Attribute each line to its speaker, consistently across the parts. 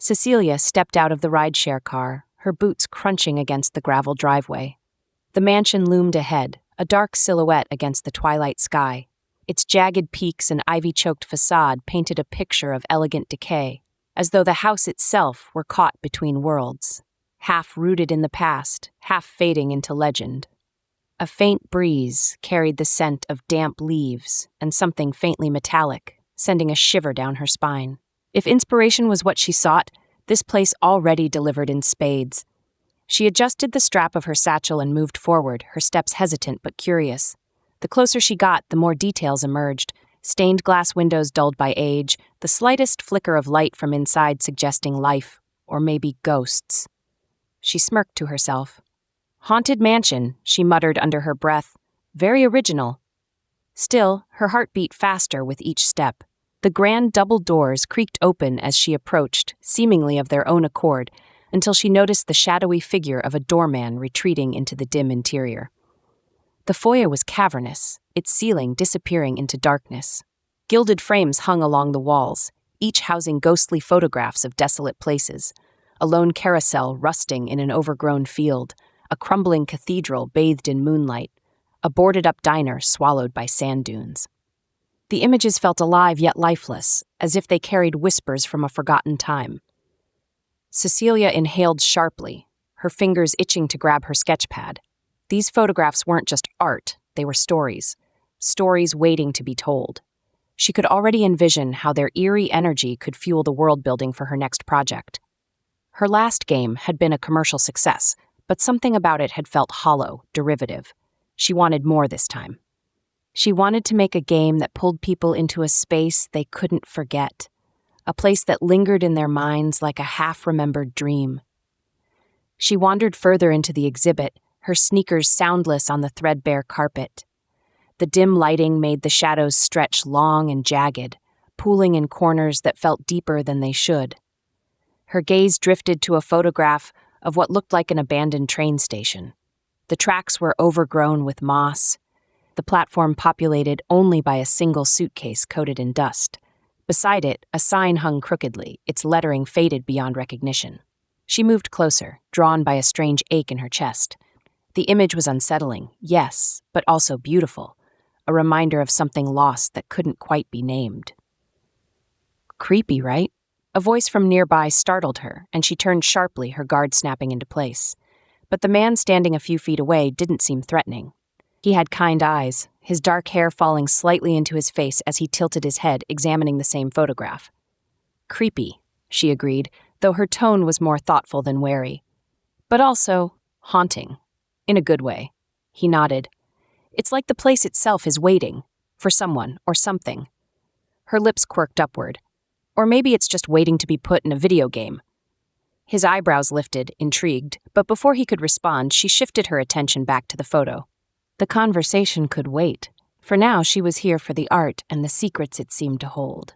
Speaker 1: Cecilia stepped out of the rideshare car, her boots crunching against the gravel driveway. The mansion loomed ahead, a dark silhouette against the twilight sky. Its jagged peaks and ivy-choked facade painted a picture of elegant decay, as though the house itself were caught between worlds, half rooted in the past, half fading into legend. A faint breeze carried the scent of damp leaves and something faintly metallic, sending a shiver down her spine. If inspiration was what she sought, this place already delivered in spades. She adjusted the strap of her satchel and moved forward, her steps hesitant but curious. The closer she got, the more details emerged. Stained glass windows dulled by age, the slightest flicker of light from inside suggesting life, or maybe ghosts. She smirked to herself. "Haunted mansion," she muttered under her breath. "Very original." Still, her heart beat faster with each step. The grand double doors creaked open as she approached, seemingly of their own accord, until she noticed the shadowy figure of a doorman retreating into the dim interior. The foyer was cavernous, its ceiling disappearing into darkness. Gilded frames hung along the walls, each housing ghostly photographs of desolate places. A lone carousel rusting in an overgrown field, a crumbling cathedral bathed in moonlight, a boarded-up diner swallowed by sand dunes. The images felt alive yet lifeless, as if they carried whispers from a forgotten time. Cecilia inhaled sharply, her fingers itching to grab her sketchpad. These photographs weren't just art, they were stories. Stories waiting to be told. She could already envision how their eerie energy could fuel the world building for her next project. Her last game had been a commercial success, but something about it had felt hollow, derivative. She wanted more this time. She wanted to make a game that pulled people into a space they couldn't forget, a place that lingered in their minds like a half-remembered dream. She wandered further into the exhibit, her sneakers soundless on the threadbare carpet. The dim lighting made the shadows stretch long and jagged, pooling in corners that felt deeper than they should. Her gaze drifted to a photograph of what looked like an abandoned train station. The tracks were overgrown with moss, the platform populated only by a single suitcase coated in dust. Beside it, a sign hung crookedly, its lettering faded beyond recognition. She moved closer, drawn by a strange ache in her chest. The image was unsettling, yes, but also beautiful, a reminder of something lost that couldn't quite be named. Creepy, right? A voice from nearby startled her, and she turned sharply, her guard snapping into place. But the man standing a few feet away didn't seem threatening. He had kind eyes, his dark hair falling slightly into his face as he tilted his head, examining the same photograph. Creepy, she agreed, though her tone was more thoughtful than wary. But also haunting, in a good way. He nodded. It's like the place itself is waiting, for someone or something. Her lips quirked upward. Or maybe it's just waiting to be put in a video game. His eyebrows lifted, intrigued, but before he could respond, she shifted her attention back to the photo. The conversation could wait. For now, she was here for the art and the secrets it seemed to hold.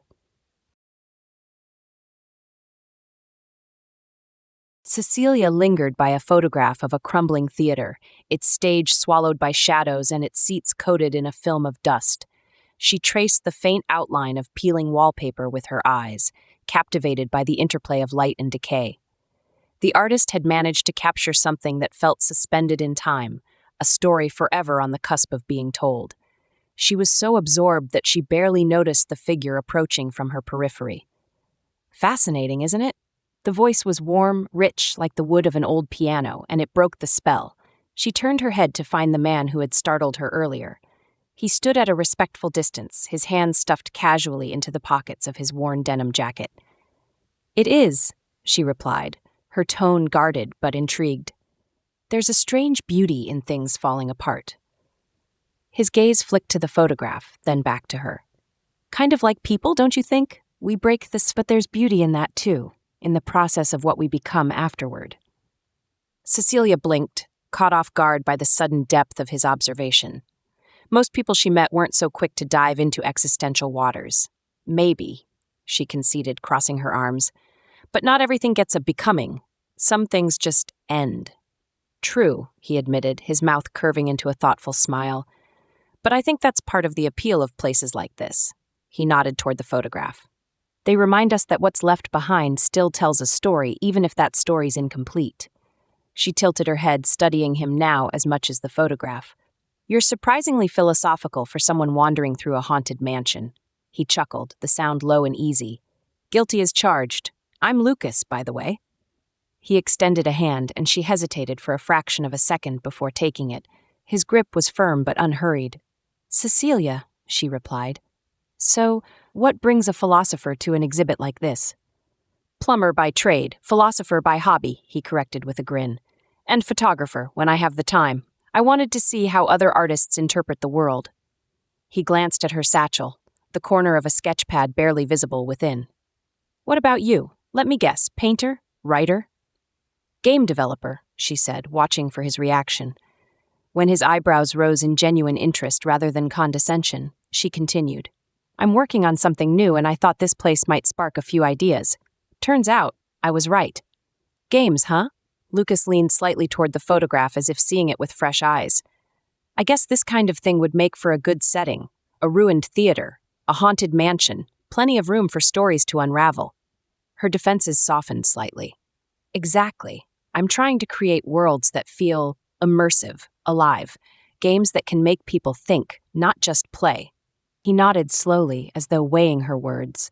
Speaker 1: Cecilia lingered by a photograph of a crumbling theater, its stage swallowed by shadows and its seats coated in a film of dust. She traced the faint outline of peeling wallpaper with her eyes, captivated by the interplay of light and decay. The artist had managed to capture something that felt suspended in time, a story forever on the cusp of being told. She was so absorbed that she barely noticed the figure approaching from her periphery. Fascinating, isn't it? The voice was warm, rich, like the wood of an old piano, and it broke the spell. She turned her head to find the man who had startled her earlier. He stood at a respectful distance, his hands stuffed casually into the pockets of his worn denim jacket. "It is," she replied, her tone guarded but intrigued. "There's a strange beauty in things falling apart." His gaze flicked to the photograph, then back to her. "Kind of like people, don't you think? We break this, but there's beauty in that too, in the process of what we become afterward." Cecilia blinked, caught off guard by the sudden depth of his observation. Most people she met weren't so quick to dive into existential waters. Maybe, she conceded, crossing her arms. But not everything gets a becoming. Some things just end. True, he admitted, his mouth curving into a thoughtful smile. But I think that's part of the appeal of places like this. He nodded toward the photograph. They remind us that what's left behind still tells a story, even if that story's incomplete. She tilted her head, studying him now as much as the photograph. You're surprisingly philosophical for someone wandering through a haunted mansion. He chuckled, the sound low and easy. Guilty as charged. I'm Lucas, by the way. He extended a hand, and she hesitated for a fraction of a second before taking it. His grip was firm but unhurried. Cecilia, she replied. So, what brings a philosopher to an exhibit like this? Plumber by trade, philosopher by hobby, he corrected with a grin. And photographer, when I have the time. I wanted to see how other artists interpret the world. He glanced at her satchel, the corner of a sketch pad barely visible within. What about you? Let me guess, painter? Writer? Game developer, she said, watching for his reaction. When his eyebrows rose in genuine interest rather than condescension, she continued. I'm working on something new and I thought this place might spark a few ideas. Turns out, I was right. Games, huh? Lucas leaned slightly toward the photograph as if seeing it with fresh eyes. I guess this kind of thing would make for a good setting. A ruined theater, a haunted mansion, plenty of room for stories to unravel. Her defenses softened slightly. Exactly. I'm trying to create worlds that feel immersive, alive, games that can make people think, not just play. He nodded slowly, as though weighing her words.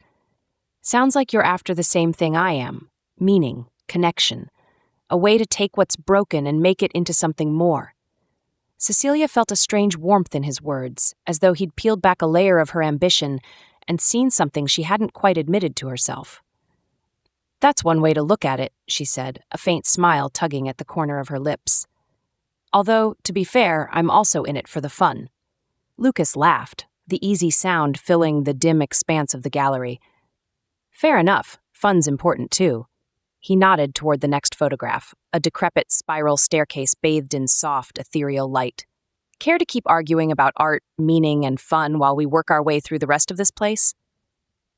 Speaker 1: Sounds like you're after the same thing I am. Meaning, connection. A way to take what's broken and make it into something more. Cecilia felt a strange warmth in his words, as though he'd peeled back a layer of her ambition and seen something she hadn't quite admitted to herself. That's one way to look at it, she said, a faint smile tugging at the corner of her lips. Although, to be fair, I'm also in it for the fun. Lucas laughed, the easy sound filling the dim expanse of the gallery. Fair enough, fun's important too. He nodded toward the next photograph, a decrepit spiral staircase bathed in soft, ethereal light. Care to keep arguing about art, meaning, and fun while we work our way through the rest of this place?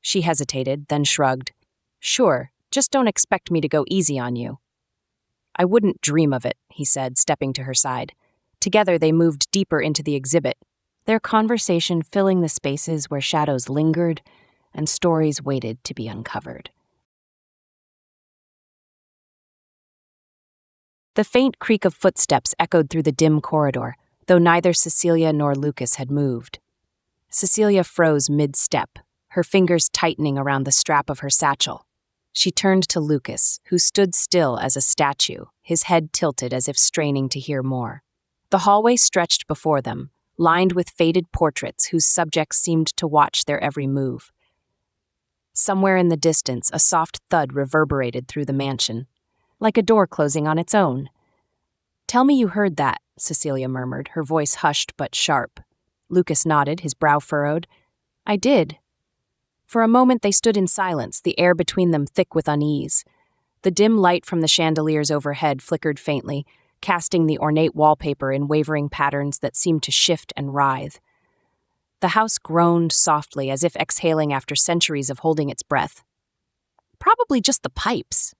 Speaker 1: She hesitated, then shrugged. Sure, just don't expect me to go easy on you. I wouldn't dream of it, he said, stepping to her side. Together they moved deeper into the exhibit, their conversation filling the spaces where shadows lingered and stories waited to be uncovered. The faint creak of footsteps echoed through the dim corridor, though neither Cecilia nor Lucas had moved. Cecilia froze mid-step, her fingers tightening around the strap of her satchel. She turned to Lucas, who stood still as a statue, his head tilted as if straining to hear more. The hallway stretched before them, lined with faded portraits whose subjects seemed to watch their every move. Somewhere in the distance, a soft thud reverberated through the mansion, like a door closing on its own. Tell me you heard that, Cecilia murmured, her voice hushed but sharp. Lucas nodded, his brow furrowed. I did. For a moment they stood in silence, the air between them thick with unease. The dim light from the chandeliers overhead flickered faintly, casting the ornate wallpaper in wavering patterns that seemed to shift and writhe. The house groaned softly, as if exhaling after centuries of holding its breath. Probably just the pipes,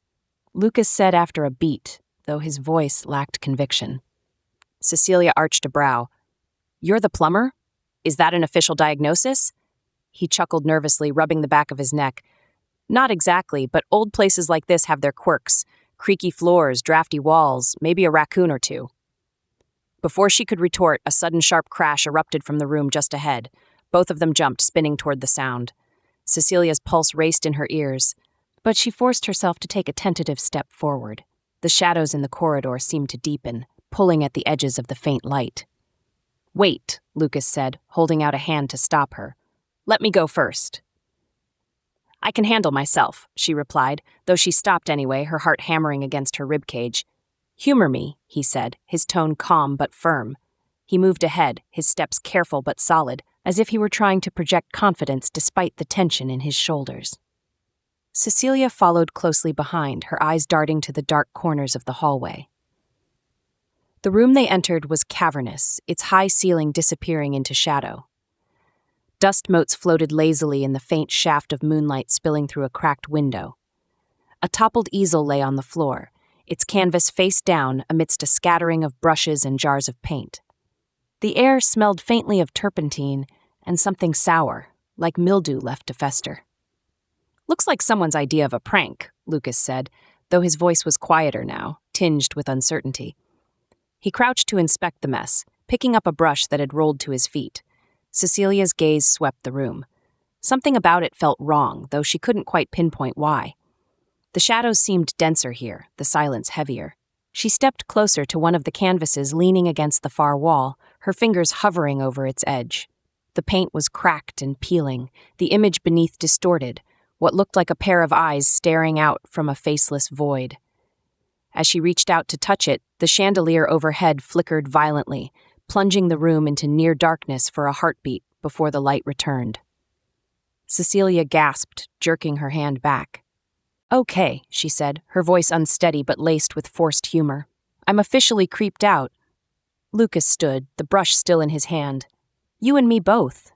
Speaker 1: Lucas said after a beat, though his voice lacked conviction. Cecilia arched a brow. You're the plumber? Is that an official diagnosis? He chuckled nervously, rubbing the back of his neck. Not exactly, but old places like this have their quirks. Creaky floors, drafty walls, maybe a raccoon or two. Before she could retort, a sudden sharp crash erupted from the room just ahead. Both of them jumped, spinning toward the sound. Cecilia's pulse raced in her ears, but she forced herself to take a tentative step forward. The shadows in the corridor seemed to deepen, pulling at the edges of the faint light. Wait, Lucas said, holding out a hand to stop her. Let me go first. I can handle myself, she replied, though she stopped anyway, her heart hammering against her ribcage. Humor me, he said, his tone calm but firm. He moved ahead, his steps careful but solid, as if he were trying to project confidence despite the tension in his shoulders. Cecilia followed closely behind, her eyes darting to the dark corners of the hallway. The room they entered was cavernous, its high ceiling disappearing into shadow. Dust motes floated lazily in the faint shaft of moonlight spilling through a cracked window. A toppled easel lay on the floor, its canvas face down amidst a scattering of brushes and jars of paint. The air smelled faintly of turpentine and something sour, like mildew left to fester. Looks like someone's idea of a prank, Lucas said, though his voice was quieter now, tinged with uncertainty. He crouched to inspect the mess, picking up a brush that had rolled to his feet. Cecilia's gaze swept the room. Something about it felt wrong, though she couldn't quite pinpoint why. The shadows seemed denser here, the silence heavier. She stepped closer to one of the canvases leaning against the far wall, her fingers hovering over its edge. The paint was cracked and peeling, the image beneath distorted, what looked like a pair of eyes staring out from a faceless void. As she reached out to touch it, the chandelier overhead flickered violently, plunging the room into near darkness for a heartbeat before the light returned. Cecilia gasped, jerking her hand back. "Okay," she said, her voice unsteady but laced with forced humor. "I'm officially creeped out." Lucas stood, the brush still in his hand. "You and me both."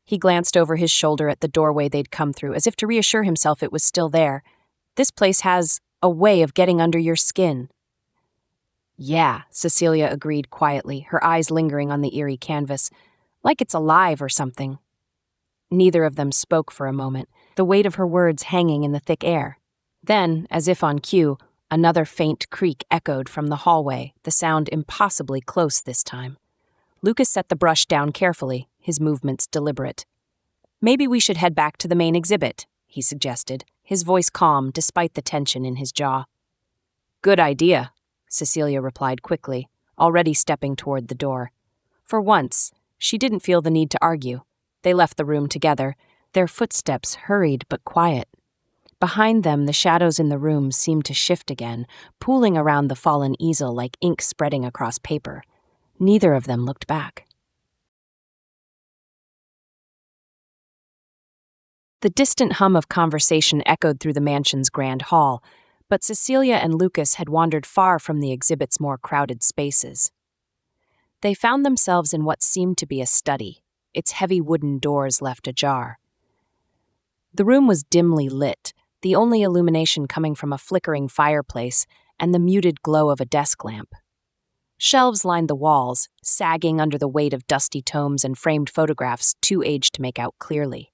Speaker 1: He glanced over his shoulder at the doorway they'd come through, as if to reassure himself it was still there. "This place has a way of getting under your skin." "Yeah," Cecilia agreed quietly, her eyes lingering on the eerie canvas. "Like it's alive or something." Neither of them spoke for a moment, the weight of her words hanging in the thick air. Then, as if on cue, another faint creak echoed from the hallway, the sound impossibly close this time. Lucas set the brush down carefully, his movements deliberate. "Maybe we should head back to the main exhibit," he suggested, his voice calm despite the tension in his jaw. "Good idea," Cecilia replied quickly, already stepping toward the door. For once, she didn't feel the need to argue. They left the room together, their footsteps hurried but quiet. Behind them, the shadows in the room seemed to shift again, pooling around the fallen easel like ink spreading across paper. Neither of them looked back. The distant hum of conversation echoed through the mansion's grand hall, but Cecilia and Lucas had wandered far from the exhibit's more crowded spaces. They found themselves in what seemed to be a study, its heavy wooden doors left ajar. The room was dimly lit, the only illumination coming from a flickering fireplace and the muted glow of a desk lamp. Shelves lined the walls, sagging under the weight of dusty tomes and framed photographs too aged to make out clearly.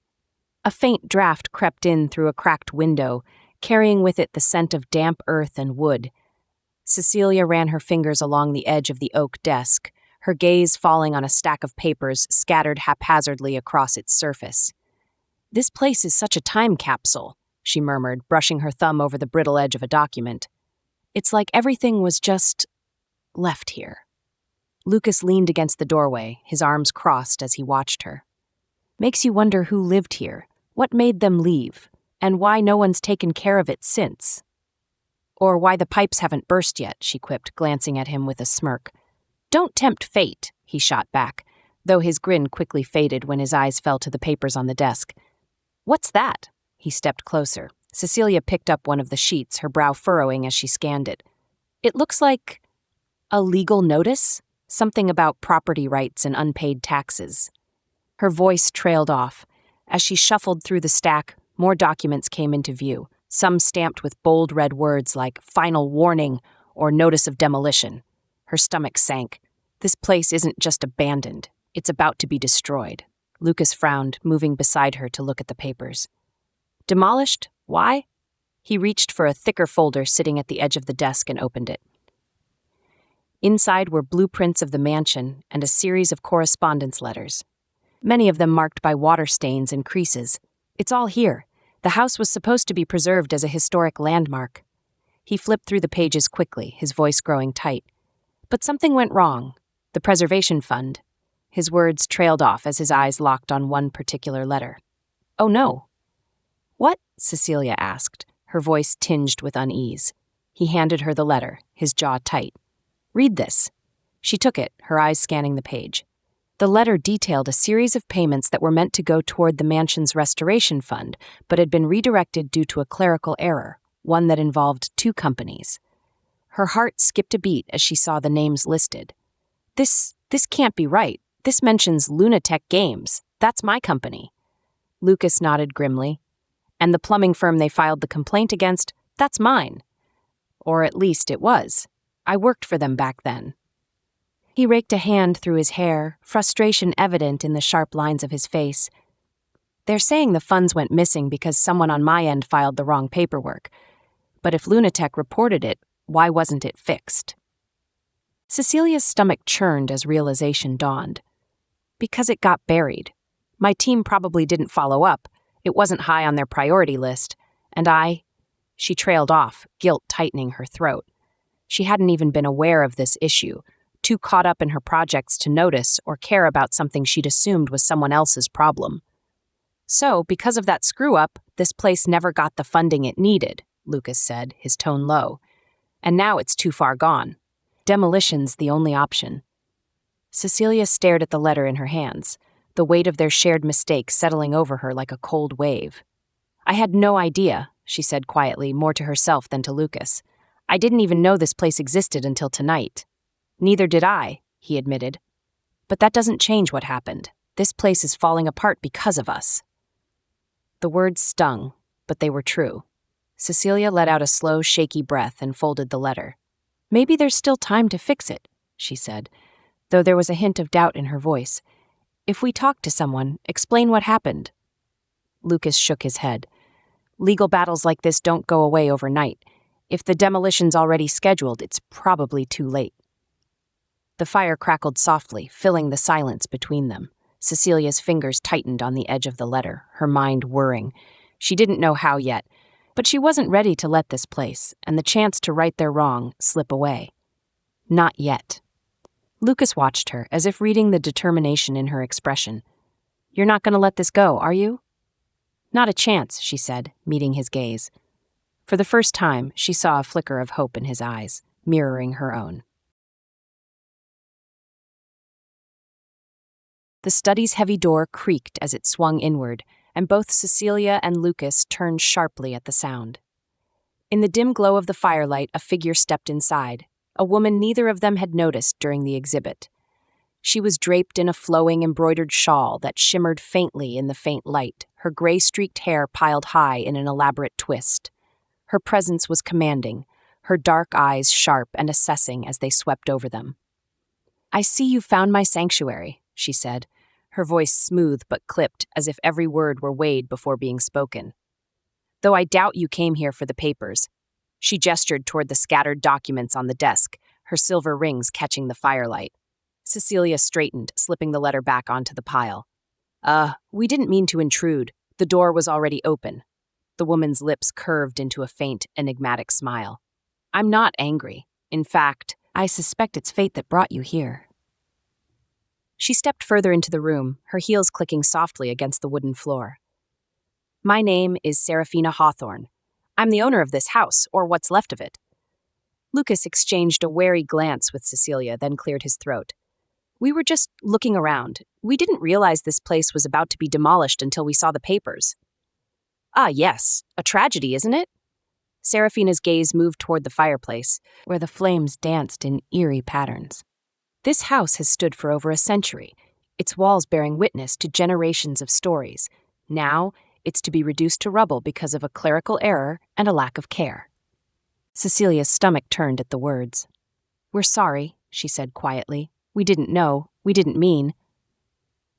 Speaker 1: A faint draft crept in through a cracked window, carrying with it the scent of damp earth and wood. Cecilia ran her fingers along the edge of the oak desk, her gaze falling on a stack of papers scattered haphazardly across its surface. "This place is such a time capsule," she murmured, brushing her thumb over the brittle edge of a document. "It's like everything was just left here." Lucas leaned against the doorway, his arms crossed as he watched her. "Makes you wonder who lived here, what made them leave, and why no one's taken care of it since." "Or why the pipes haven't burst yet," she quipped, glancing at him with a smirk. "Don't tempt fate," he shot back, though his grin quickly faded when his eyes fell to the papers on the desk. "What's that?" He stepped closer. Cecilia picked up one of the sheets, her brow furrowing as she scanned it. "It looks like a legal notice, something about property rights and unpaid taxes." Her voice trailed off. As she shuffled through the stack, more documents came into view, some stamped with bold red words like "Final Warning" or "Notice of Demolition." Her stomach sank. This place isn't just abandoned. It's about to be destroyed. Lucas frowned, moving beside her to look at the papers. "Demolished? Why?" He reached for a thicker folder sitting at the edge of the desk and opened it. Inside were blueprints of the mansion and a series of correspondence letters, many of them marked by water stains and creases. "It's all here. The house was supposed to be preserved as a historic landmark." He flipped through the pages quickly, his voice growing tight. "But something went wrong. The preservation fund." His words trailed off as his eyes locked on one particular letter. "Oh no." "What?" Cecilia asked, her voice tinged with unease. He handed her the letter, his jaw tight. "Read this." She took it, her eyes scanning the page. The letter detailed a series of payments that were meant to go toward the mansion's restoration fund, but had been redirected due to a clerical error, one that involved 2 companies. Her heart skipped a beat as she saw the names listed. This can't be right. This mentions Lunatech Games. That's my company." Lucas nodded grimly. "And the plumbing firm they filed the complaint against, that's mine. Or at least it was. I worked for them back then." He raked a hand through his hair, frustration evident in the sharp lines of his face. They're saying the funds went missing because someone on my end filed the wrong paperwork. But if Lunatech reported it, why wasn't it fixed? Cecilia's stomach churned as realization dawned. Because it got buried. My team probably didn't follow up. It wasn't high on their priority list. And She trailed off, guilt tightening her throat. She hadn't even been aware of this issue, too caught up in her projects to notice or care about something she'd assumed was someone else's problem. So, because of that screw-up, this place never got the funding it needed, Lucas said, his tone low. And now it's too far gone. Demolition's the only option. Cecilia stared at the letter in her hands, the weight of their shared mistake settling over her like a cold wave. I had no idea, she said quietly, more to herself than to Lucas. I didn't even know this place existed until tonight. Neither did I, he admitted. But that doesn't change what happened. This place is falling apart because of us. The words stung, but they were true. Cecilia let out a slow, shaky breath and folded the letter. Maybe there's still time to fix it, she said, though there was a hint of doubt in her voice. If we talk to someone, explain what happened. Lucas shook his head. Legal battles like this don't go away overnight. If the demolition's already scheduled, it's probably too late. The fire crackled softly, filling the silence between them. Cecilia's fingers tightened on the edge of the letter, her mind whirring. She didn't know how yet, but she wasn't ready to let this place, and the chance to right their wrong, slip away. Not yet. Lucas watched her, as if reading the determination in her expression. You're not going to let this go, are you? Not a chance, she said, meeting his gaze. For the first time, she saw a flicker of hope in his eyes, mirroring her own. The study's heavy door creaked as it swung inward, and both Cecilia and Lucas turned sharply at the sound. In the dim glow of the firelight, a figure stepped inside, a woman neither of them had noticed during the exhibit. She was draped in a flowing embroidered shawl that shimmered faintly in the faint light, her gray-streaked hair piled high in an elaborate twist. Her presence was commanding, her dark eyes sharp and assessing as they swept over them. I see you found my sanctuary, she said, her voice smooth but clipped as if every word were weighed before being spoken. Though I doubt you came here for the papers. She gestured toward the scattered documents on the desk, her silver rings catching the firelight. Cecilia straightened, slipping the letter back onto the pile. We didn't mean to intrude. The door was already open. The woman's lips curved into a faint, enigmatic smile. I'm not angry. In fact, I suspect it's fate that brought you here. She stepped further into the room, her heels clicking softly against the wooden floor. My name is Serafina Hawthorne. I'm the owner of this house, or what's left of it. Lucas exchanged a wary glance with Cecilia, then cleared his throat. We were just looking around. We didn't realize this place was about to be demolished until we saw the papers. Ah, yes. A tragedy, isn't it? Serafina's gaze moved toward the fireplace, where the flames danced in eerie patterns. This house has stood for over a century, its walls bearing witness to generations of stories. Now, it's to be reduced to rubble because of a clerical error and a lack of care. Cecilia's stomach turned at the words. We're sorry, she said quietly. We didn't know. We didn't mean.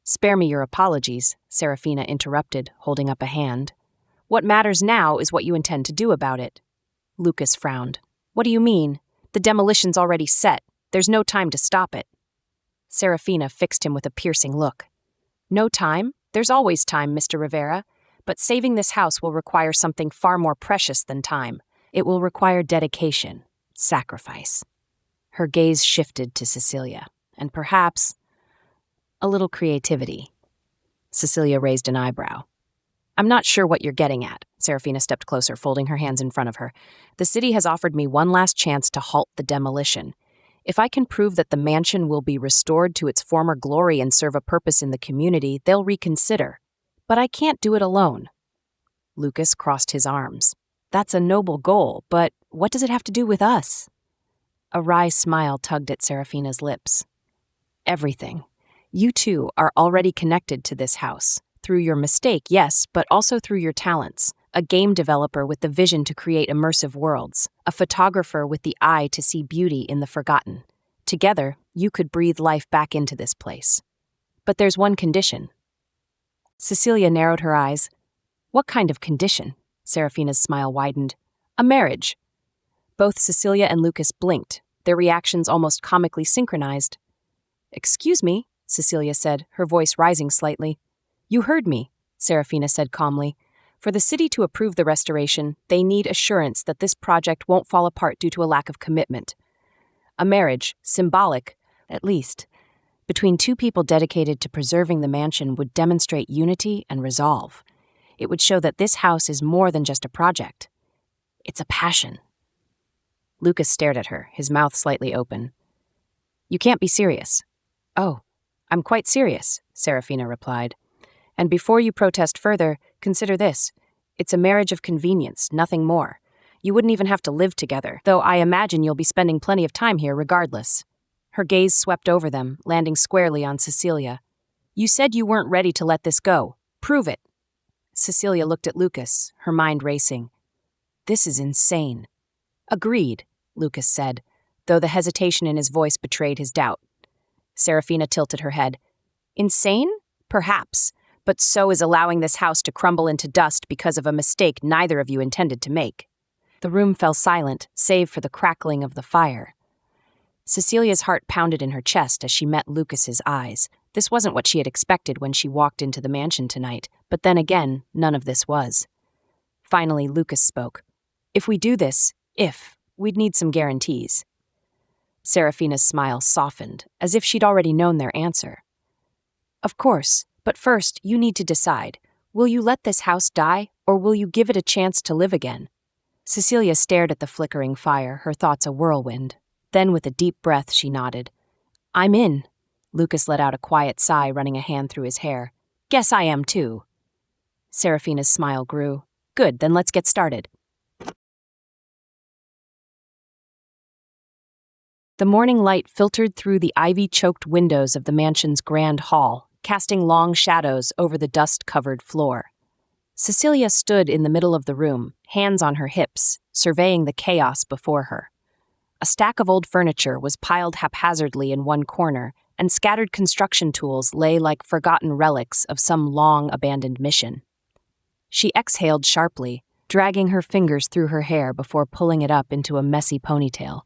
Speaker 1: Spare me your apologies, Serafina interrupted, holding up a hand. What matters now is what you intend to do about it. Lucas frowned. What do you mean? The demolition's already set. There's no time to stop it. Serafina fixed him with a piercing look. No time? There's always time, Mr. Rivera. But saving this house will require something far more precious than time. It will require dedication, sacrifice. Her gaze shifted to Cecilia, and perhaps a little creativity. Cecilia raised an eyebrow. I'm not sure what you're getting at. Serafina stepped closer, folding her hands in front of her. The city has offered me one last chance to halt the demolition. If I can prove that the mansion will be restored to its former glory and serve a purpose in the community, they'll reconsider. But I can't do it alone. Lucas crossed his arms. That's a noble goal, but what does it have to do with us? A wry smile tugged at Serafina's lips. Everything. You two are already connected to this house. Through your mistake, yes, but also through your talents. A game developer with the vision to create immersive worlds. A photographer with the eye to see beauty in the forgotten. Together, you could breathe life back into this place. But there's one condition. Cecilia narrowed her eyes. What kind of condition? Serafina's smile widened. A marriage. Both Cecilia and Lucas blinked, their reactions almost comically synchronized. Excuse me, Cecilia said, her voice rising slightly. You heard me, Serafina said calmly. For the city to approve the restoration, they need assurance that this project won't fall apart due to a lack of commitment. A marriage, symbolic, at least, between two people dedicated to preserving the mansion would demonstrate unity and resolve. It would show that this house is more than just a project. It's a passion. Lucas stared at her, his mouth slightly open. You can't be serious. Oh, I'm quite serious, Serafina replied. And before you protest further, consider this. It's a marriage of convenience, nothing more. You wouldn't even have to live together, though I imagine you'll be spending plenty of time here regardless. Her gaze swept over them, landing squarely on Cecilia. You said you weren't ready to let this go. Prove it. Cecilia looked at Lucas, her mind racing. This is insane. Agreed, Lucas said, though the hesitation in his voice betrayed his doubt. Serafina tilted her head. Insane? Perhaps. But so is allowing this house to crumble into dust because of a mistake neither of you intended to make. The room fell silent, save for the crackling of the fire. Cecilia's heart pounded in her chest as she met Lucas's eyes. This wasn't what she had expected when she walked into the mansion tonight, but then again, none of this was. Finally, Lucas spoke. If we do this, we'd need some guarantees. Serafina's smile softened, as if she'd already known their answer. Of course. But first, you need to decide. Will you let this house die, or will you give it a chance to live again? Cecilia stared at the flickering fire, her thoughts a whirlwind. Then, with a deep breath, she nodded. I'm in. Lucas let out a quiet sigh, running a hand through his hair. Guess I am too. Serafina's smile grew. Good, then let's get started. The morning light filtered through the ivy-choked windows of the mansion's grand hall, casting long shadows over the dust-covered floor. Cecilia stood in the middle of the room, hands on her hips, surveying the chaos before her. A stack of old furniture was piled haphazardly in one corner, and scattered construction tools lay like forgotten relics of some long-abandoned mission. She exhaled sharply, dragging her fingers through her hair before pulling it up into a messy ponytail.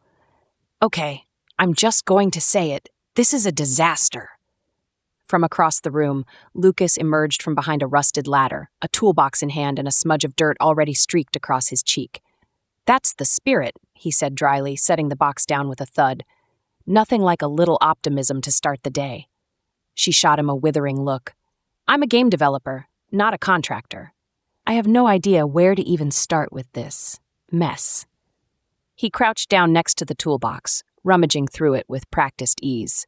Speaker 1: Okay, I'm just going to say it. This is a disaster. From across the room, Lucas emerged from behind a rusted ladder, a toolbox in hand and a smudge of dirt already streaked across his cheek. That's the spirit, he said dryly, setting the box down with a thud. Nothing like a little optimism to start the day. She shot him a withering look. I'm a game developer, not a contractor. I have no idea where to even start with this mess. He crouched down next to the toolbox, rummaging through it with practiced ease.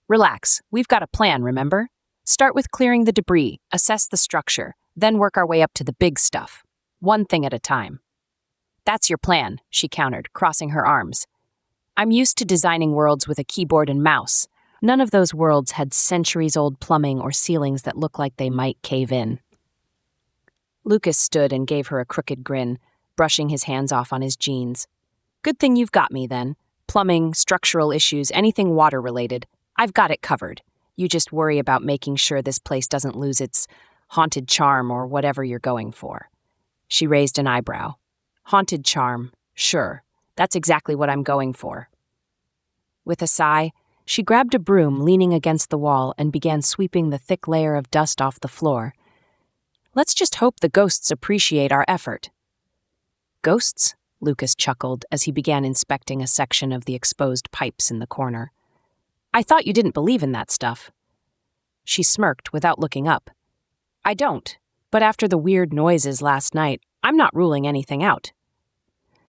Speaker 1: Relax, we've got a plan, remember? Start with clearing the debris, assess the structure, then work our way up to the big stuff. One thing at a time. That's your plan, she countered, crossing her arms. I'm used to designing worlds with a keyboard and mouse. None of those worlds had centuries-old plumbing or ceilings that look like they might cave in. Lucas stood and gave her a crooked grin, brushing his hands off on his jeans. Good thing you've got me, then. Plumbing, structural issues, anything water-related. I've got it covered. You just worry about making sure this place doesn't lose its haunted charm or whatever you're going for. She raised an eyebrow. Haunted charm, sure. That's exactly what I'm going for. With a sigh, she grabbed a broom leaning against the wall and began sweeping the thick layer of dust off the floor. Let's just hope the ghosts appreciate our effort. Ghosts? Lucas chuckled as he began inspecting a section of the exposed pipes in the corner. I thought you didn't believe in that stuff. She smirked without looking up. I don't, but after the weird noises last night, I'm not ruling anything out.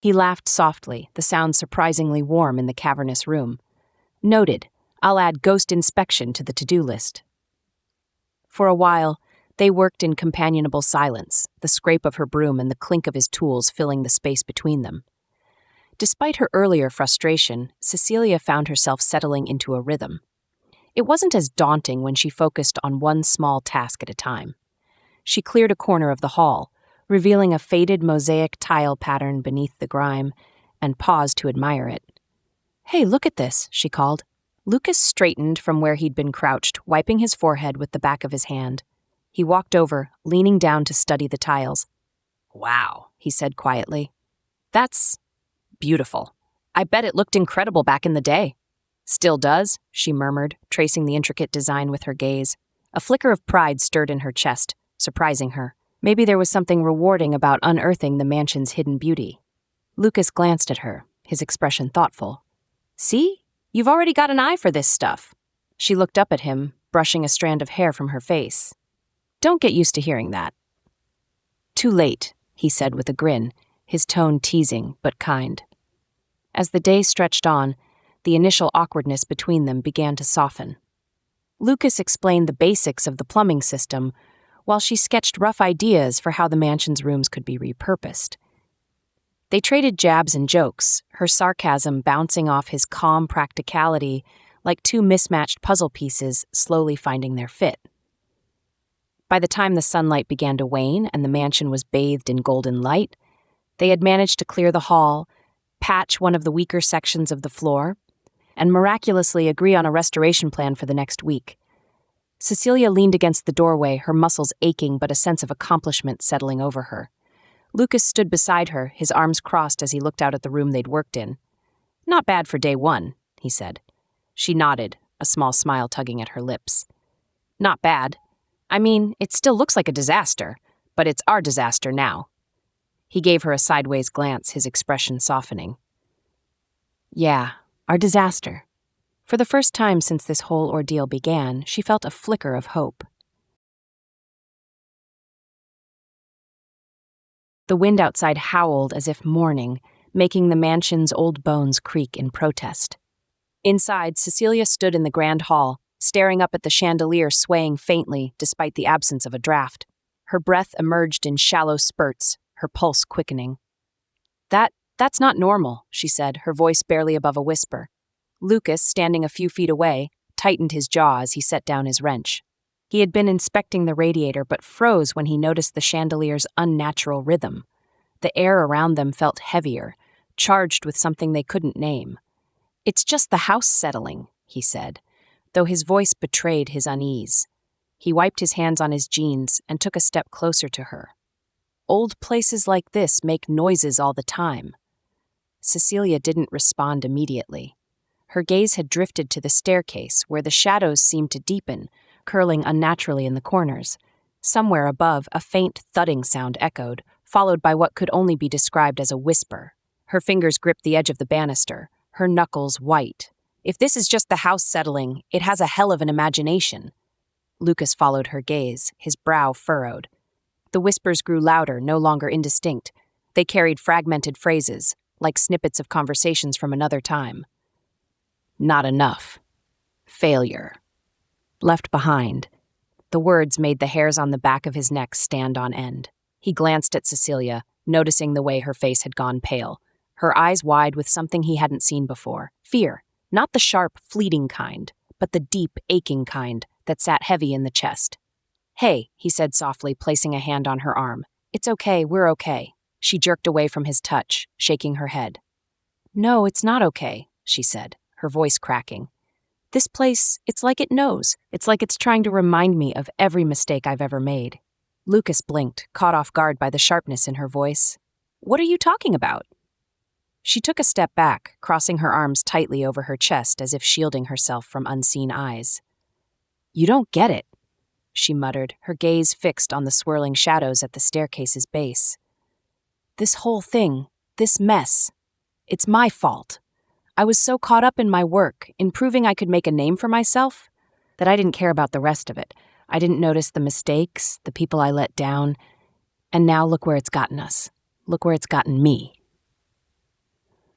Speaker 1: He laughed softly, the sound surprisingly warm in the cavernous room. Noted. I'll add ghost inspection to the to-do list. For a while, they worked in companionable silence, the scrape of her broom and the clink of his tools filling the space between them. Despite her earlier frustration, Cecilia found herself settling into a rhythm. It wasn't as daunting when she focused on one small task at a time. She cleared a corner of the hall, revealing a faded mosaic tile pattern beneath the grime, and paused to admire it. Hey, look at this, she called. Lucas straightened from where he'd been crouched, wiping his forehead with the back of his hand. He walked over, leaning down to study the tiles. Wow, he said quietly. That's beautiful. I bet it looked incredible back in the day. Still does, she murmured, tracing the intricate design with her gaze. A flicker of pride stirred in her chest, surprising her. Maybe there was something rewarding about unearthing the mansion's hidden beauty. Lucas glanced at her, his expression thoughtful. See? You've already got an eye for this stuff. She looked up at him, brushing a strand of hair from her face. Don't get used to hearing that. Too late, he said with a grin, his tone teasing but kind. As the day stretched on, the initial awkwardness between them began to soften. Lucas explained the basics of the plumbing system, while she sketched rough ideas for how the mansion's rooms could be repurposed. They traded jabs and jokes, her sarcasm bouncing off his calm practicality like two mismatched puzzle pieces slowly finding their fit. By the time the sunlight began to wane and the mansion was bathed in golden light, they had managed to clear the hall, patch one of the weaker sections of the floor, and miraculously agree on a restoration plan for the next week. Cecilia leaned against the doorway, her muscles aching but a sense of accomplishment settling over her. Lucas stood beside her, his arms crossed as he looked out at the room they'd worked in. Not bad for day one, he said. She nodded, a small smile tugging at her lips. Not bad. I mean, it still looks like a disaster, but it's our disaster now. He gave her a sideways glance, his expression softening. Yeah, our disaster. For the first time since this whole ordeal began, she felt a flicker of hope. The wind outside howled as if mourning, making the mansion's old bones creak in protest. Inside, Cecilia stood in the grand hall, staring up at the chandelier swaying faintly despite the absence of a draft. Her breath emerged in shallow spurts, her pulse quickening. That's not normal, she said, her voice barely above a whisper. Lucas, standing a few feet away, tightened his jaw as he set down his wrench. He had been inspecting the radiator but froze when he noticed the chandelier's unnatural rhythm. The air around them felt heavier, charged with something they couldn't name. It's just the house settling, he said, though his voice betrayed his unease. He wiped his hands on his jeans and took a step closer to her. Old places like this make noises all the time. Cecilia didn't respond immediately. Her gaze had drifted to the staircase, where the shadows seemed to deepen, curling unnaturally in the corners. Somewhere above, a faint thudding sound echoed, followed by what could only be described as a whisper. Her fingers gripped the edge of the banister, her knuckles white. If this is just the house settling, it has a hell of an imagination. Lucas followed her gaze, his brow furrowed. The whispers grew louder, no longer indistinct. They carried fragmented phrases, like snippets of conversations from another time. Not enough. Failure. Left behind. The words made the hairs on the back of his neck stand on end. He glanced at Cecilia, noticing the way her face had gone pale, her eyes wide with something he hadn't seen before. Fear. Not the sharp, fleeting kind, but the deep, aching kind that sat heavy in the chest. Hey, he said softly, placing a hand on her arm. It's okay, we're okay. She jerked away from his touch, shaking her head. No, it's not okay, she said, her voice cracking. This place, it's like it knows. It's like it's trying to remind me of every mistake I've ever made. Lucas blinked, caught off guard by the sharpness in her voice. What are you talking about? She took a step back, crossing her arms tightly over her chest as if shielding herself from unseen eyes. You don't get it, she muttered, her gaze fixed on the swirling shadows at the staircase's base. This whole thing, this mess, it's my fault. I was so caught up in my work, in proving I could make a name for myself, that I didn't care about the rest of it. I didn't notice the mistakes, the people I let down, and now look where it's gotten us. Look where it's gotten me.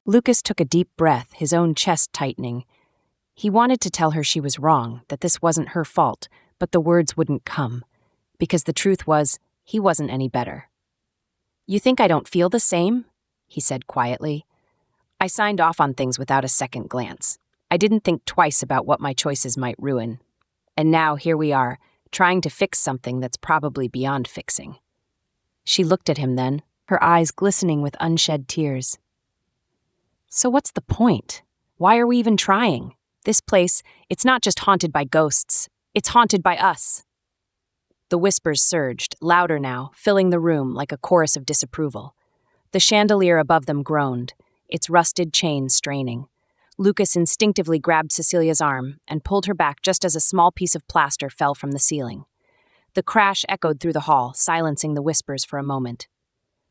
Speaker 1: Lucas took a deep breath, his own chest tightening. He wanted to tell her she was wrong, that this wasn't her fault, but the words wouldn't come, because the truth was, he wasn't any better. You think I don't feel the same? He said quietly. I signed off on things without a second glance. I didn't think twice about what my choices might ruin. And now here we are, trying to fix something that's probably beyond fixing. She looked at him then, her eyes glistening with unshed tears. So what's the point? Why are we even trying? This place, it's not just haunted by ghosts. It's haunted by us. The whispers surged, louder now, filling the room like a chorus of disapproval. The chandelier above them groaned, its rusted chain straining. Lucas instinctively grabbed Cecilia's arm and pulled her back just as a small piece of plaster fell from the ceiling. The crash echoed through the hall, silencing the whispers for a moment.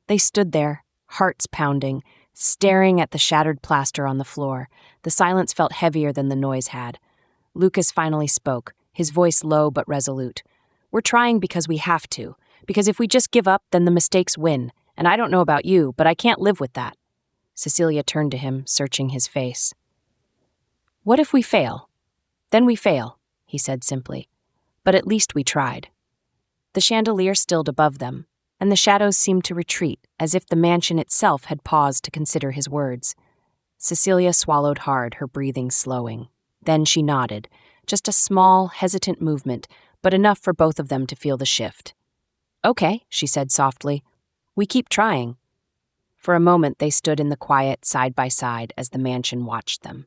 Speaker 1: They stood there, hearts pounding, staring at the shattered plaster on the floor. The silence felt heavier than the noise had. Lucas finally spoke, his voice low but resolute. "We're trying because we have to. Because if we just give up, then the mistakes win. And I don't know about you, but I can't live with that." Cecilia turned to him, searching his face. "What if we fail?" "Then we fail," he said simply. "But at least we tried." The chandelier stilled above them, and the shadows seemed to retreat, as if the mansion itself had paused to consider his words. Cecilia swallowed hard, her breathing slowing. Then she nodded, just a small, hesitant movement, but enough for both of them to feel the shift. "Okay," she said softly. "We keep trying." For a moment they stood in the quiet, side by side, as the mansion watched them.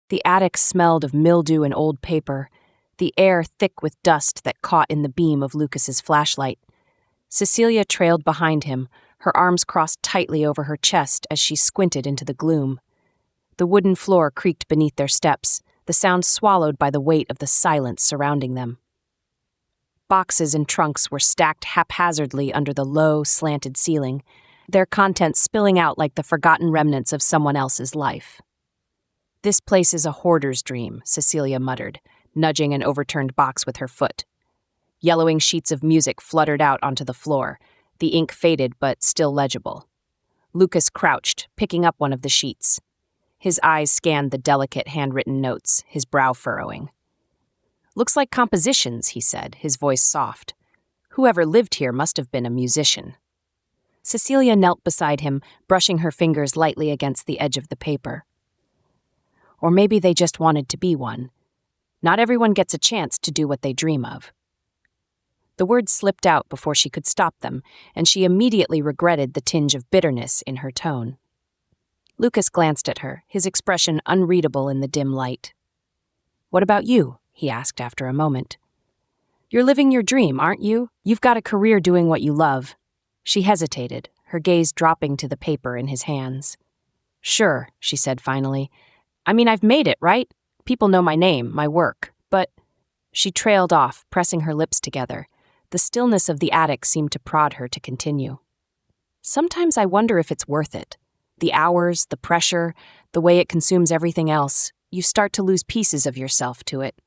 Speaker 1: The attic smelled of mildew and old paper, the air thick with dust that caught in the beam of Lucas's flashlight. Cecilia trailed behind him, her arms crossed tightly over her chest as she squinted into the gloom. The wooden floor creaked beneath their steps, the sound swallowed by the weight of the silence surrounding them. Boxes and trunks were stacked haphazardly under the low, slanted ceiling, their contents spilling out like the forgotten remnants of someone else's life. "This place is a hoarder's dream," Cecilia muttered, nudging an overturned box with her foot. Yellowing sheets of music fluttered out onto the floor, the ink faded but still legible. Lucas crouched, picking up one of the sheets. His eyes scanned the delicate handwritten notes, his brow furrowing. "Looks like compositions," he said, his voice soft. "Whoever lived here must have been a musician." Cecilia knelt beside him, brushing her fingers lightly against the edge of the paper. Or maybe they just wanted to be one. Not everyone gets a chance to do what they dream of. The words slipped out before she could stop them, and she immediately regretted the tinge of bitterness in her tone. Lucas glanced at her, his expression unreadable in the dim light. "What about you?" he asked after a moment. "You're living your dream, aren't you? You've got a career doing what you love." She hesitated, her gaze dropping to the paper in his hands. "Sure," she said finally. "I mean, I've made it, right? People know my name, my work, but—" She trailed off, pressing her lips together. The stillness of the attic seemed to prod her to continue. "Sometimes I wonder if it's worth it. The hours, the pressure, the way it consumes everything else, you start to lose pieces of yourself to it.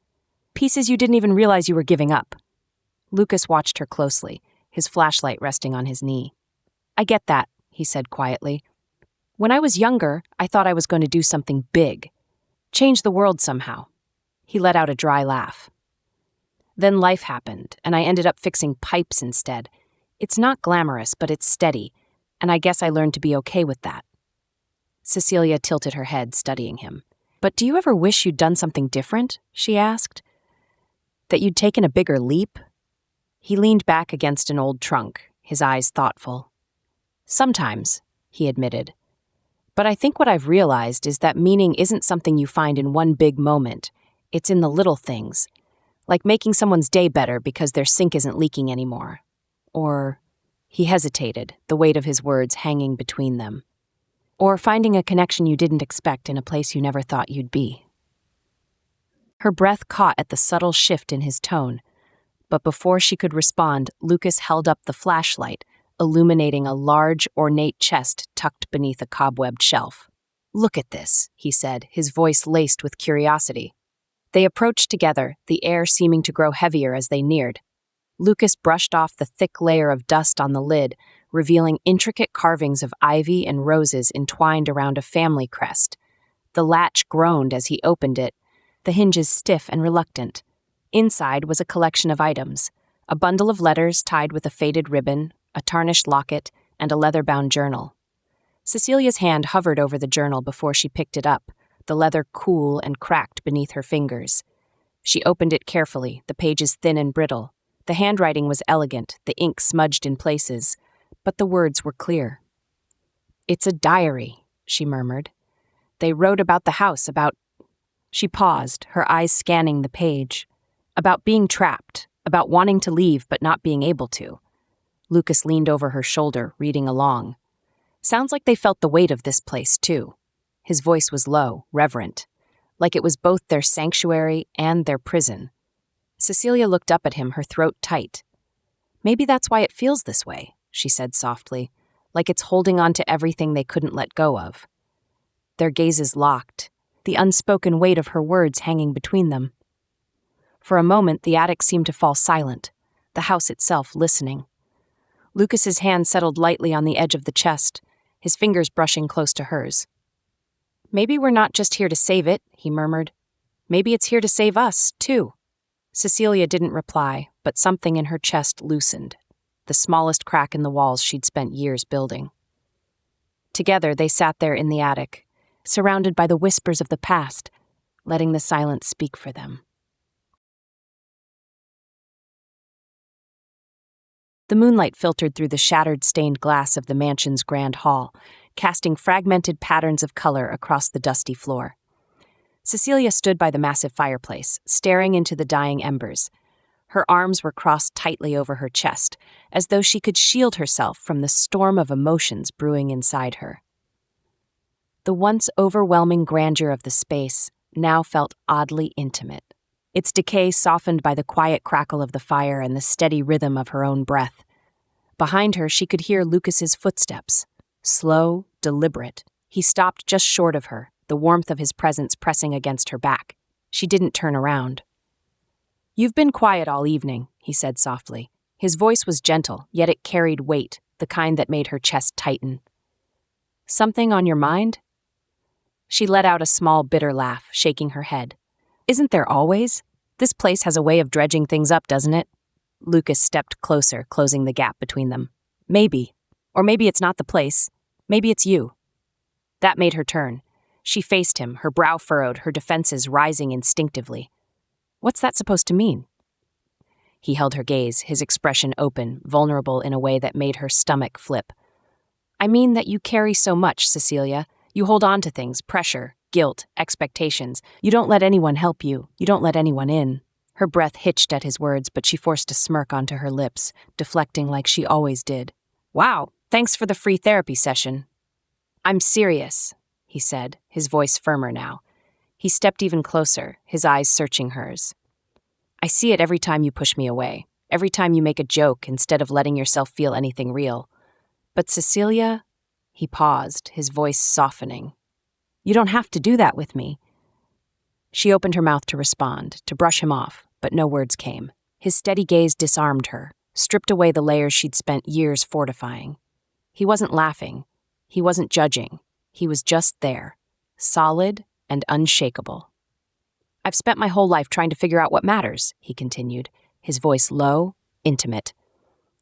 Speaker 1: Pieces you didn't even realize you were giving up." Lucas watched her closely, his flashlight resting on his knee. "I get that," he said quietly. "When I was younger, I thought I was going to do something big. Change the world somehow." He let out a dry laugh. "Then life happened, and I ended up fixing pipes instead. It's not glamorous, but it's steady, and I guess I learned to be okay with that." Cecilia tilted her head, studying him. "But do you ever wish you'd done something different?" she asked. "That you'd taken a bigger leap?" He leaned back against an old trunk, his eyes thoughtful. "Sometimes," he admitted. "But I think what I've realized is that meaning isn't something you find in one big moment. It's in the little things. Like making someone's day better because their sink isn't leaking anymore. Or," he hesitated, the weight of his words hanging between them. "Or finding a connection you didn't expect in a place you never thought you'd be." Her breath caught at the subtle shift in his tone, but before she could respond, Lucas held up the flashlight, illuminating a large, ornate chest tucked beneath a cobwebbed shelf. "Look at this," he said, his voice laced with curiosity. They approached together, the air seeming to grow heavier as they neared. Lucas brushed off the thick layer of dust on the lid, revealing intricate carvings of ivy and roses entwined around a family crest. The latch groaned as he opened it, the hinges stiff and reluctant. Inside was a collection of items, a bundle of letters tied with a faded ribbon, a tarnished locket, and a leather-bound journal. Cecilia's hand hovered over the journal before she picked it up, the leather cool and cracked beneath her fingers. She opened it carefully, the pages thin and brittle. The handwriting was elegant, the ink smudged in places, but the words were clear. "It's a diary," she murmured. "They wrote about the house, about—" She paused, her eyes scanning the page. About being trapped, about wanting to leave but not being able to. Lucas leaned over her shoulder, reading along. Sounds like they felt the weight of this place, too. His voice was low, reverent, like it was both their sanctuary and their prison. Cecilia looked up at him, her throat tight. Maybe that's why it feels this way, she said softly, like it's holding on to everything they couldn't let go of. Their gazes locked, the unspoken weight of her words hanging between them. For a moment, the attic seemed to fall silent, the house itself listening. Lucas's hand settled lightly on the edge of the chest, his fingers brushing close to hers. Maybe we're not just here to save it, he murmured. Maybe it's here to save us, too. Cecilia didn't reply, but something in her chest loosened, the smallest crack in the walls she'd spent years building. Together, they sat there in the attic, surrounded by the whispers of the past, letting the silence speak for them. The moonlight filtered through the shattered stained glass of the mansion's grand hall, casting fragmented patterns of color across the dusty floor. Cecilia stood by the massive fireplace, staring into the dying embers. Her arms were crossed tightly over her chest, as though she could shield herself from the storm of emotions brewing inside her. The once overwhelming grandeur of the space now felt oddly intimate, its decay softened by the quiet crackle of the fire and the steady rhythm of her own breath. Behind her, she could hear Lucas's footsteps. Slow, deliberate, he stopped just short of her, the warmth of his presence pressing against her back. She didn't turn around. "You've been quiet all evening," he said softly. His voice was gentle, yet it carried weight, the kind that made her chest tighten. "Something on your mind?" She let out a small, bitter laugh, shaking her head. "Isn't there always? This place has a way of dredging things up, doesn't it?" Lucas stepped closer, closing the gap between them. "Maybe. Or maybe it's not the place. Maybe it's you." That made her turn. She faced him, her brow furrowed, her defenses rising instinctively. "What's that supposed to mean?" He held her gaze, his expression open, vulnerable in a way that made her stomach flip. "I mean that you carry so much, Cecilia. You hold on to things, pressure, guilt, expectations. You don't let anyone help you. You don't let anyone in." Her breath hitched at his words, but she forced a smirk onto her lips, deflecting like she always did. "Wow, thanks for the free therapy session." "I'm serious," he said, his voice firmer now. He stepped even closer, his eyes searching hers. "I see it every time you push me away, every time you make a joke instead of letting yourself feel anything real. But Cecilia," he paused, his voice softening. "You don't have to do that with me." She opened her mouth to respond, to brush him off, but no words came. His steady gaze disarmed her, stripped away the layers she'd spent years fortifying. He wasn't laughing. He wasn't judging. He was just there, solid and unshakable. "I've spent my whole life trying to figure out what matters," he continued, his voice low, intimate.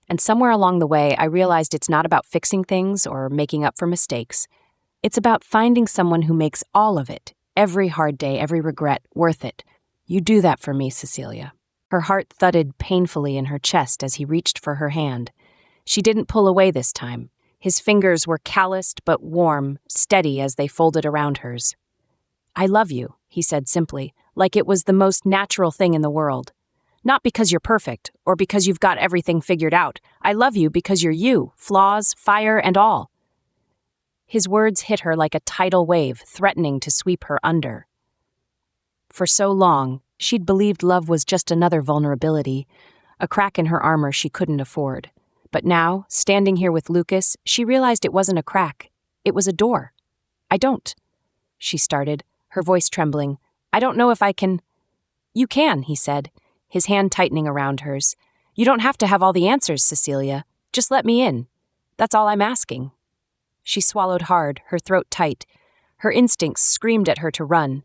Speaker 1: "And somewhere along the way, I realized it's not about fixing things or making up for mistakes. It's about finding someone who makes all of it, every hard day, every regret, worth it. You do that for me, Cecilia." Her heart thudded painfully in her chest as he reached for her hand. She didn't pull away this time. His fingers were calloused but warm, steady as they folded around hers. "I love you," he said simply, like it was the most natural thing in the world. "Not because you're perfect, or because you've got everything figured out. I love you because you're you, flaws, fire, and all." His words hit her like a tidal wave, threatening to sweep her under. For so long, she'd believed love was just another vulnerability, a crack in her armor she couldn't afford. But now, standing here with Lucas, she realized it wasn't a crack. It was a door. "I don't," she started, her voice trembling. "I don't know if I can—" "You can," he said, his hand tightening around hers. "You don't have to have all the answers, Cecilia. Just let me in. That's all I'm asking." She swallowed hard, her throat tight. Her instincts screamed at her to run,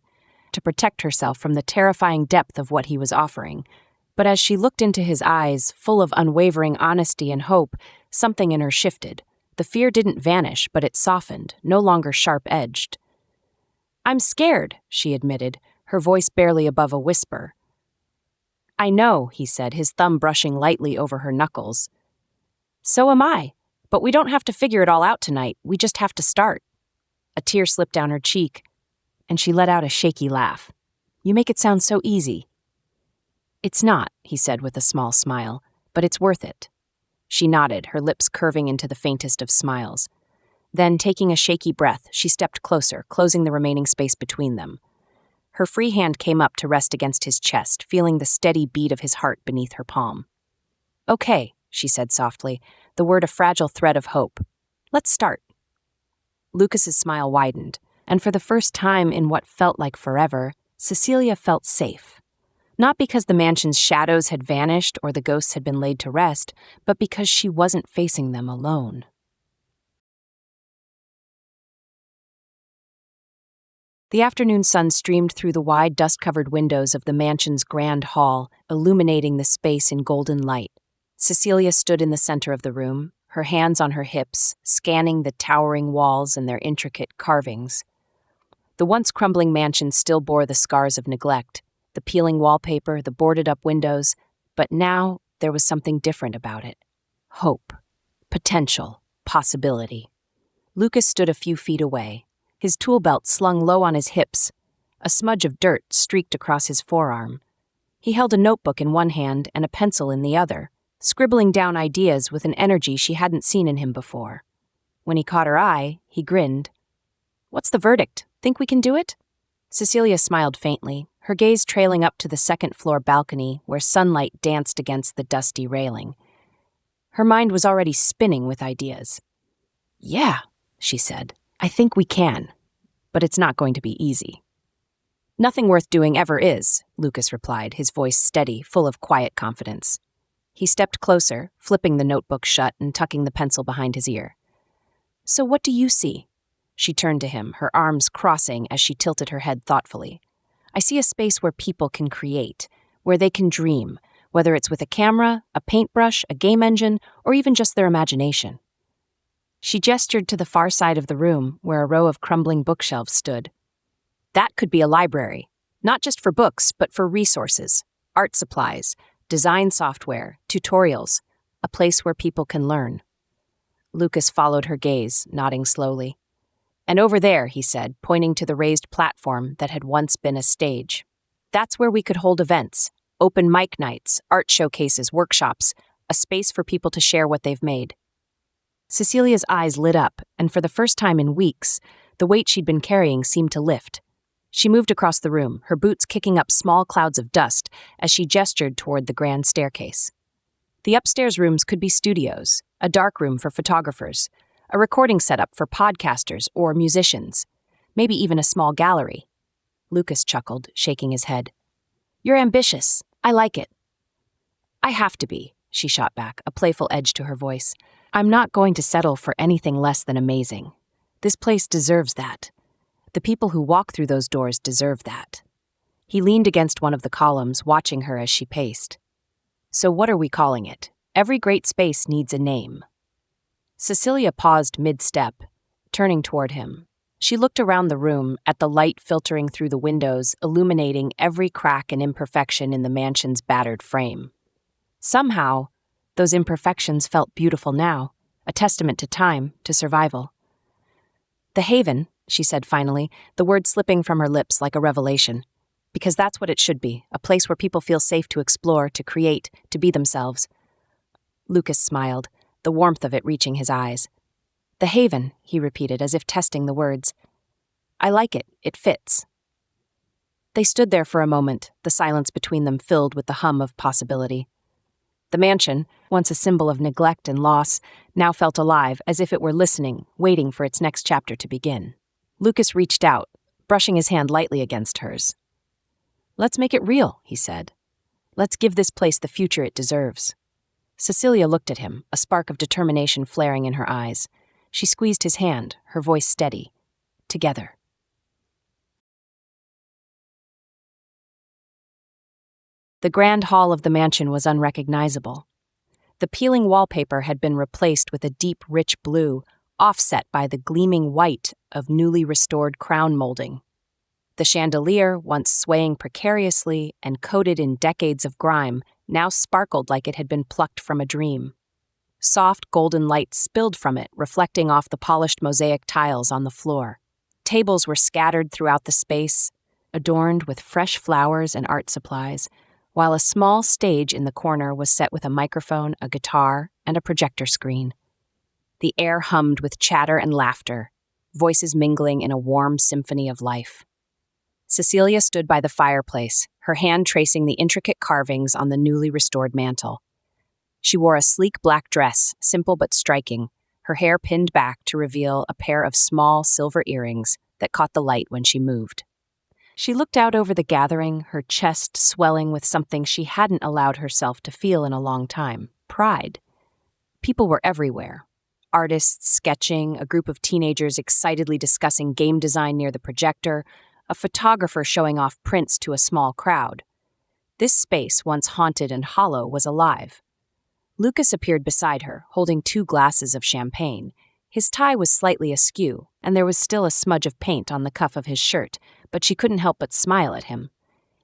Speaker 1: to protect herself from the terrifying depth of what he was offering. But as she looked into his eyes, full of unwavering honesty and hope, something in her shifted. The fear didn't vanish, but it softened, no longer sharp-edged. "I'm scared," she admitted, her voice barely above a whisper. "I know," he said, his thumb brushing lightly over her knuckles. "So am I. But we don't have to figure it all out tonight. We just have to start." A tear slipped down her cheek, and she let out a shaky laugh. You make it sound so easy." "It's not," he said with a small smile, "but it's worth it." She nodded, her lips curving into the faintest of smiles. Then, taking a shaky breath, she stepped closer, closing the remaining space between them. Her free hand came up to rest against his chest, feeling the steady beat of his heart beneath her palm. "Okay," she said softly, the word a fragile thread of hope. "Let's start." Lucas's smile widened, and for the first time in what felt like forever, Cecilia felt safe. Not because the mansion's shadows had vanished or the ghosts had been laid to rest, but because she wasn't facing them alone. The afternoon sun streamed through the wide, dust-covered windows of the mansion's grand hall, illuminating the space in golden light. Cecilia stood in the center of the room, her hands on her hips, scanning the towering walls and their intricate carvings. The once crumbling mansion still bore the scars of neglect, the peeling wallpaper, the boarded-up windows, but now there was something different about it. Hope, potential, possibility. Lucas stood a few feet away, his tool belt slung low on his hips. A smudge of dirt streaked across his forearm. He held a notebook in one hand and a pencil in the other, scribbling down ideas with an energy she hadn't seen in him before. When he caught her eye, he grinned. "What's the verdict? Think we can do it?" Cecilia smiled faintly, her gaze trailing up to the second-floor balcony where sunlight danced against the dusty railing. Her mind was already spinning with ideas. "Yeah," she said, "I think we can, but it's not going to be easy." "Nothing worth doing ever is," Lucas replied, his voice steady, full of quiet confidence. He stepped closer, flipping the notebook shut and tucking the pencil behind his ear. "So what do you see?" She turned to him, her arms crossing as she tilted her head thoughtfully. "I see a space where people can create, where they can dream, whether it's with a camera, a paintbrush, a game engine, or even just their imagination." She gestured to the far side of the room, where a row of crumbling bookshelves stood. "That could be a library, not just for books, but for resources, art supplies, design software, tutorials, a place where people can learn." Lucas followed her gaze, nodding slowly. "And over there," he said, pointing to the raised platform that had once been a stage. "That's where we could hold events, open mic nights, art showcases, workshops, a space for people to share what they've made." Cecilia's eyes lit up, and for the first time in weeks, the weight she'd been carrying seemed to lift. She moved across the room, her boots kicking up small clouds of dust as she gestured toward the grand staircase. The upstairs rooms could be studios, a dark room for photographers, a recording setup for podcasters or musicians, maybe even a small gallery. Lucas chuckled, shaking his head. "You're ambitious. I like it." "I have to be," she shot back, a playful edge to her voice. "I'm not going to settle for anything less than amazing. This place deserves that. The people who walk through those doors deserve that." He leaned against one of the columns, watching her as she paced. "So what are we calling it? Every great space needs a name." Cecilia paused mid-step, turning toward him. She looked around the room at the light filtering through the windows, illuminating every crack and imperfection in the mansion's battered frame. Somehow, those imperfections felt beautiful now, a testament to time, to survival. "The Haven," she said finally, the word slipping from her lips like a revelation. "Because that's what it should be, a place where people feel safe to explore, to create, to be themselves." Lucas smiled, the warmth of it reaching his eyes. "The Haven," he repeated, as if testing the words. "I like it. It fits." They stood there for a moment, the silence between them filled with the hum of possibility. The mansion, once a symbol of neglect and loss, now felt alive, as if it were listening, waiting for its next chapter to begin. Lucas reached out, brushing his hand lightly against hers. "Let's make it real," he said. "Let's give this place the future it deserves." Cecilia looked at him, a spark of determination flaring in her eyes. She squeezed his hand, her voice steady. "Together." The grand hall of the mansion was unrecognizable. The peeling wallpaper had been replaced with a deep, rich blue, offset by the gleaming white of newly restored crown molding. The chandelier, once swaying precariously and coated in decades of grime, now sparkled like it had been plucked from a dream. Soft golden light spilled from it, reflecting off the polished mosaic tiles on the floor. Tables were scattered throughout the space, adorned with fresh flowers and art supplies, while a small stage in the corner was set with a microphone, a guitar, and a projector screen. The air hummed with chatter and laughter, voices mingling in a warm symphony of life. Cecilia stood by the fireplace, her hand tracing the intricate carvings on the newly restored mantel. She wore a sleek black dress, simple but striking, her hair pinned back to reveal a pair of small silver earrings that caught the light when she moved. She looked out over the gathering, her chest swelling with something she hadn't allowed herself to feel in a long time: pride. People were everywhere. Artists sketching, a group of teenagers excitedly discussing game design near the projector, a photographer showing off prints to a small crowd. This space, once haunted and hollow, was alive. Lucas appeared beside her, holding 2 glasses of champagne. His tie was slightly askew, and there was still a smudge of paint on the cuff of his shirt, but she couldn't help but smile at him.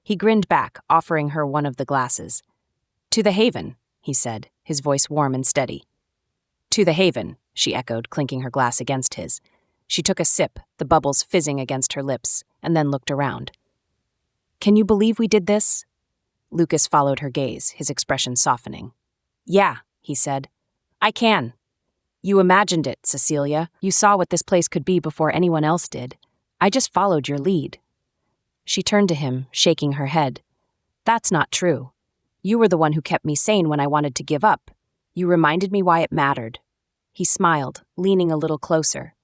Speaker 1: He grinned back, offering her one of the glasses. "To the haven," he said, his voice warm and steady. "To the haven," she echoed, clinking her glass against his. She took a sip, the bubbles fizzing against her lips, and then looked around. "Can you believe we did this?" Lucas followed her gaze, his expression softening. "Yeah," he said. "I can. You imagined it, Cecilia. You saw what this place could be before anyone else did. I just followed your lead." She turned to him, shaking her head. "That's not true. You were the one who kept me sane when I wanted to give up. You reminded me why it mattered." He smiled, leaning a little closer.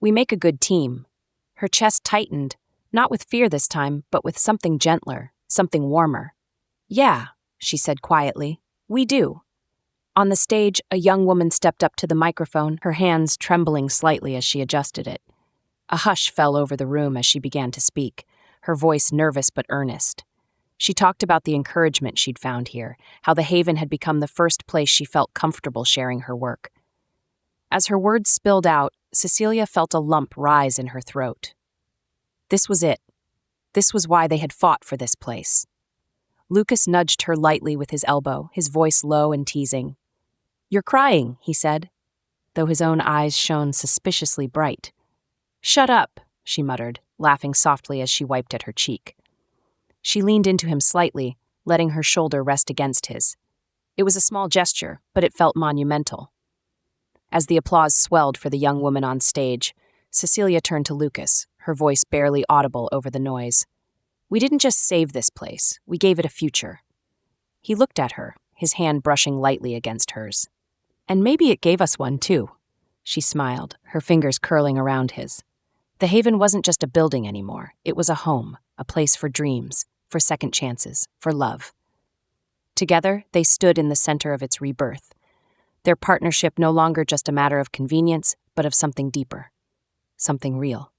Speaker 1: "We make a good team." Her chest tightened, not with fear this time, but with something gentler, something warmer. "Yeah," she said quietly, "we do." On the stage, a young woman stepped up to the microphone, her hands trembling slightly as she adjusted it. A hush fell over the room as she began to speak, her voice nervous but earnest. She talked about the encouragement she'd found here, how the Haven had become the first place she felt comfortable sharing her work. As her words spilled out, Cecilia felt a lump rise in her throat. This was it. This was why they had fought for this place. Lucas nudged her lightly with his elbow, his voice low and teasing. "You're crying," he said, though his own eyes shone suspiciously bright. "Shut up," she muttered, laughing softly as she wiped at her cheek. She leaned into him slightly, letting her shoulder rest against his. It was a small gesture, but it felt monumental. As the applause swelled for the young woman on stage, Cecilia turned to Lucas, her voice barely audible over the noise. "We didn't just save this place, we gave it a future." He looked at her, his hand brushing lightly against hers. "And maybe it gave us one, too." She smiled, her fingers curling around his. The Haven wasn't just a building anymore. It was a home, a place for dreams, for second chances, for love. Together, they stood in the center of its rebirth. Their partnership no longer just a matter of convenience, but of something deeper, something real.